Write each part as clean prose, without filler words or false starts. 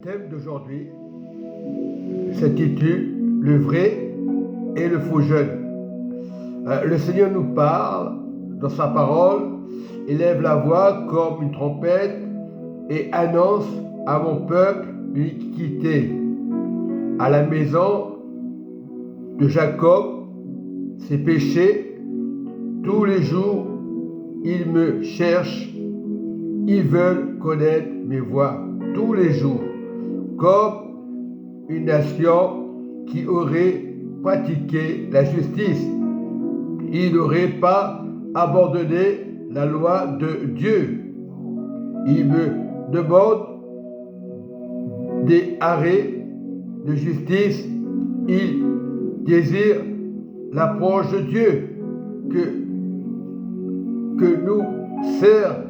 Le thème d'aujourd'hui s'intitule Le vrai et le faux jeûne. Le Seigneur nous parle dans sa parole, élève la voix comme une trompette et annonce à mon peuple l'iniquité. À la maison de Jacob, ses péchés, tous les jours, ils me cherchent, ils veulent connaître mes voies tous les jours. Comme une nation qui aurait pratiqué la justice. Il n'aurait pas abandonné la loi de Dieu. Il me demande des arrêts de justice. Il désire l'approche de Dieu que nous sert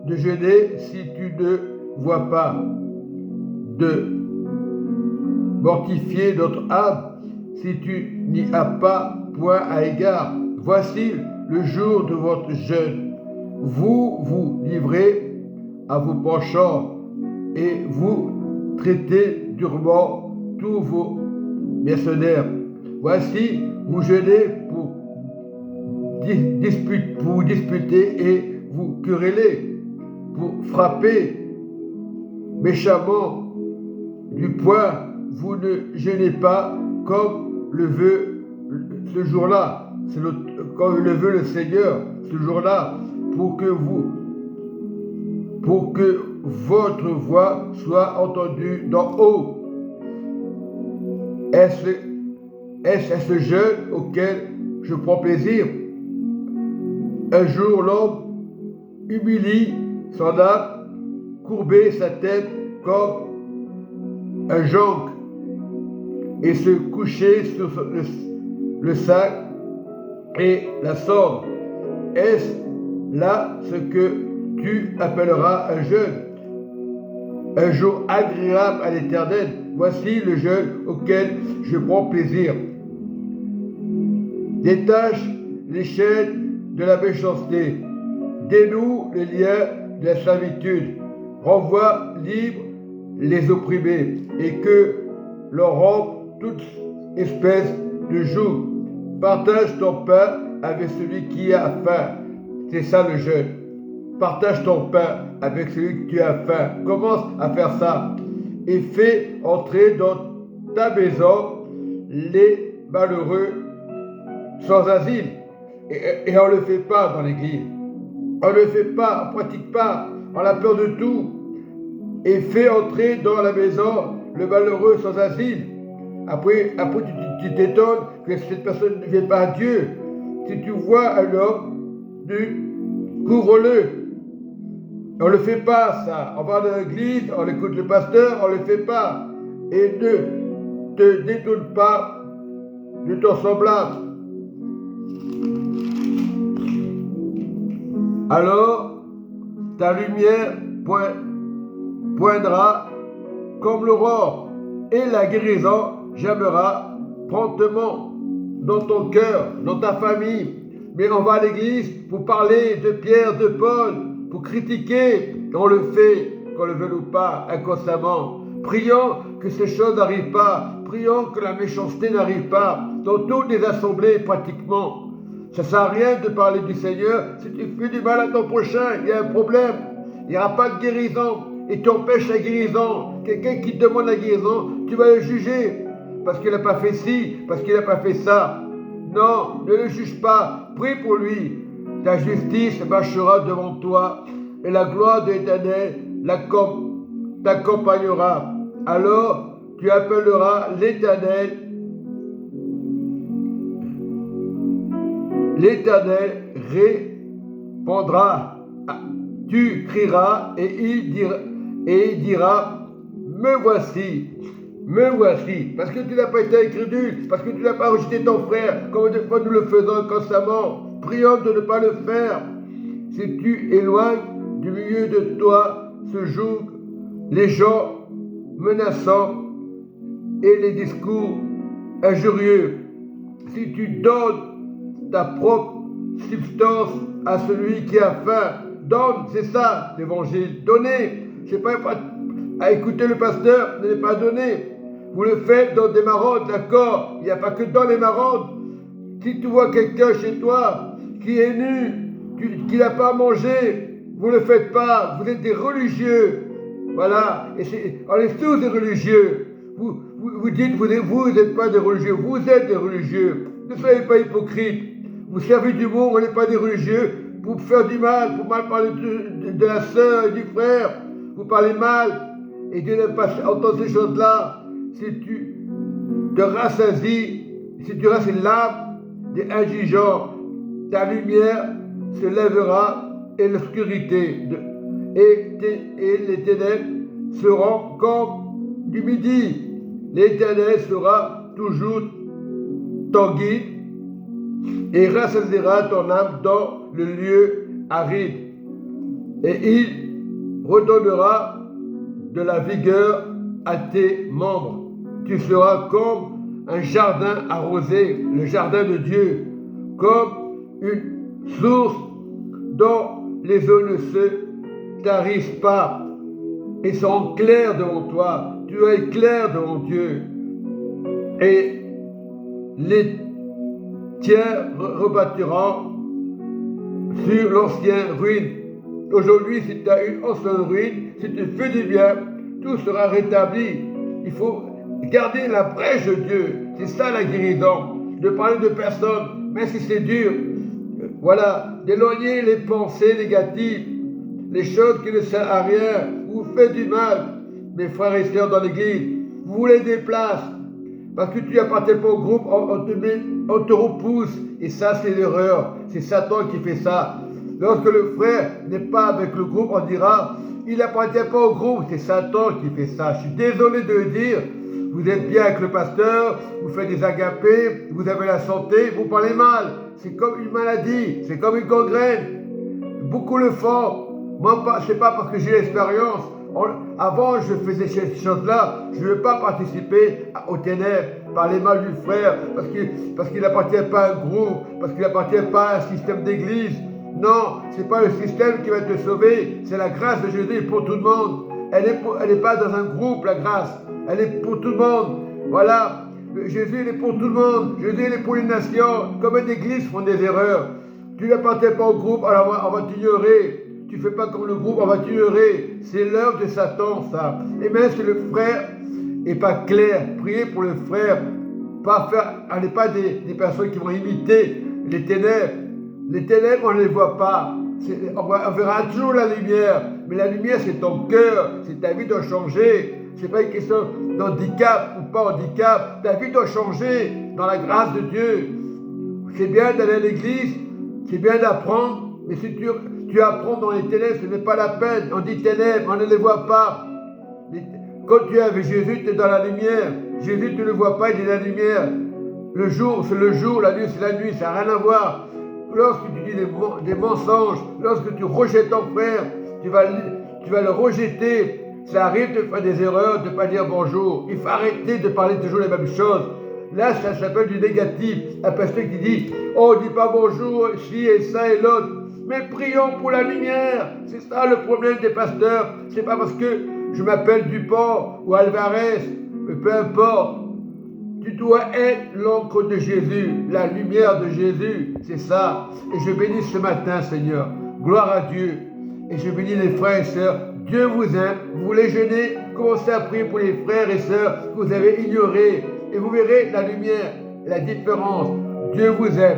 de jeûner si tu ne vois pas, de mortifier notre âme si tu n'y as pas point à égard. Voici le jour de votre jeûne. Vous vous livrez à vos penchants et vous traitez durement tous vos mercenaires. Voici, vous jeûnez pour vous disputer et vous quereller, pour frapper méchamment du poing. Vous ne jeûnez pas comme le veut ce jour-là, comme le veut le Seigneur ce jour-là, pour que votre voix soit entendue d'en haut. Est-ce à ce jeûne auquel je prends plaisir? Un jour l'homme humilie son âme, courber sa tête comme un jonc et se coucher sur le sac et la cendre. Est-ce là ce que tu appelleras un jeûne? Un jour agréable à l'Éternel. Voici le jeûne auquel je prends plaisir. Détache les chaînes de la méchanceté. Dénoue les liens de la servitude. Renvoie libre les opprimés et que leur rompe toute espèce de joug. Partage ton pain avec celui qui a faim. C'est ça le jeûne. Partage ton pain avec celui qui a faim. Commence à faire ça. Et fais entrer dans ta maison les malheureux sans asile. Et on ne le fait pas dans l'église. On ne le fait pas, on ne pratique pas. On a peur de tout. Et fais entrer dans la maison le malheureux sans asile. Après tu t'étonnes que cette personne ne vient pas à Dieu. Si tu vois un homme nu, couvre-le. On ne le fait pas, ça. On va dans l'église, on écoute le pasteur, on ne le fait pas. Et ne te détourne pas de ton semblable. Alors, ta lumière poindra comme l'aurore, et la guérison germera promptement dans ton cœur, dans ta famille. Mais on va à l'église pour parler de Pierre, de Paul, pour critiquer. On le fait, qu'on le veuille ou pas, inconsciemment. Prions que ces choses n'arrivent pas. Prions que la méchanceté n'arrive pas. Dans toutes les assemblées, pratiquement. Ça ne sert à rien de parler du Seigneur. Si tu fais du mal à ton prochain, il y a un problème. Il n'y aura pas de guérison. Et tu empêches la guérison. Quelqu'un qui te demande la guérison, tu vas le juger. Parce qu'il n'a pas fait ci, parce qu'il n'a pas fait ça. Non, ne le juge pas. Prie pour lui. Ta justice marchera devant toi. Et la gloire de l'Éternel t'accompagnera. Alors tu appelleras l'Éternel. L'Éternel répondra. Tu crieras et il dira, me voici, me voici. Parce que tu n'as pas été incrédule, parce que tu n'as pas rejeté ton frère, comme des fois nous le faisons constamment. Prions de ne pas le faire. Si tu éloignes du milieu de toi ce jour les gens menaçants et les discours injurieux, si tu donnes ta propre substance à celui qui a faim, donne, c'est ça l'évangile. Donner, c'est pas à écouter le pasteur n'est pas donné. Vous le faites dans des maraudes, d'accord? Il n'y a pas que dans les maraudes. Si tu vois quelqu'un chez toi qui est nu, qui n'a pas mangé, vous ne le faites pas. Vous êtes des religieux. Voilà. On est tous des religieux. Vous dites, vous n'êtes pas des religieux. Vous êtes des religieux. Ne soyez pas hypocrites. Vous servez du monde, on n'est pas des religieux. Pour faire du mal, pour mal parler de la sœur et du frère. Vous parlez mal. Et Dieu n'aime pas entendre ces choses-là. Si tu te rassasies, si tu rassasies l'âme des indigents, ta lumière se lèvera et l'obscurité et les ténèbres seront comme du midi. L'Éternel sera toujours ton guide et rassasiera ton âme dans le lieu aride. Et il redonnera de la vigueur à tes membres. Tu seras comme un jardin arrosé, le jardin de Dieu, comme une source dont les eaux ne se tarissent pas et sont claires devant toi. Tu es clair devant Dieu. Et les tiens rebâtiront sur l'ancienne ruine. Aujourd'hui, si tu as une ancienne ruine, si tu fais du bien, tout sera rétabli. Il faut garder la brèche de Dieu. C'est ça la guérison. De parler de personnes, même si c'est dur. Voilà, d'éloigner les pensées négatives, les choses qui ne servent à rien. Vous faites du mal, mes frères et sœurs dans l'église. Vous les déplacez. Parce que tu n'appartiens pas au groupe, on te repousse. Et ça, c'est l'erreur. C'est Satan qui fait ça. Lorsque le frère n'est pas avec le groupe, on dira, il n'appartient pas au groupe. C'est Satan qui fait ça. Je suis désolé de le dire. Vous êtes bien avec le pasteur, vous faites des agapés, vous avez la santé, vous parlez mal. C'est comme une maladie, c'est comme une gangrène. Beaucoup le font. Moi, ce n'est pas parce que j'ai l'expérience. Avant, je faisais ces choses-là. Je ne veux pas participer aux ténèbres, parler mal du frère, parce qu'il n'appartient pas à un groupe, parce qu'il n'appartient pas à un système d'église. Non, ce n'est pas le système qui va te sauver. C'est la grâce de Jésus pour tout le monde. Elle n'est pas dans un groupe, la grâce. Elle est pour tout le monde. Voilà. Jésus, il est pour tout le monde. Jésus, il est pour les nations. Comme les églises font des erreurs. Tu n'appartiens pas au groupe, alors on va t'ignorer. Tu ne fais pas comme le groupe, on va t'ignorer. C'est l'œuvre de Satan, ça. Et même si le frère n'est pas clair, priez pour le frère. On n'est pas des personnes qui vont imiter les ténèbres. Les ténèbres, on ne les voit pas. On verra toujours la lumière. Mais la lumière, c'est ton cœur. C'est ta vie doit changer. Ce n'est pas une question d'handicap ou pas handicap. Ta vie doit changer dans la grâce de Dieu. C'est bien d'aller à l'église, c'est bien d'apprendre, mais si tu apprends dans les ténèbres, ce n'est pas la peine. On dit ténèbres, on ne les voit pas. Quand tu es avec Jésus, tu es dans la lumière. Jésus, tu ne le vois pas, il est dans la lumière. Le jour, c'est le jour, la nuit, c'est la nuit, ça n'a rien à voir. Lorsque tu dis des mensonges, lorsque tu rejettes ton frère, tu vas le rejeter. Ça arrive de faire des erreurs, de ne pas dire bonjour. Il faut arrêter de parler toujours les mêmes choses. Là, ça s'appelle du négatif. Un pasteur qui dit, oh, dis pas bonjour, ci et ça et l'autre. Mais prions pour la lumière. C'est ça le problème des pasteurs. C'est pas parce que je m'appelle Dupont ou Alvarez, peu importe. Tu dois être l'encre de Jésus, la lumière de Jésus. C'est ça. Et je bénis ce matin, Seigneur. Gloire à Dieu. Et je bénis les frères et sœurs. Dieu vous aime. Vous voulez jeûner, commencez à prier pour les frères et sœurs que vous avez ignorés. Et vous verrez la lumière, la différence. Dieu vous aime.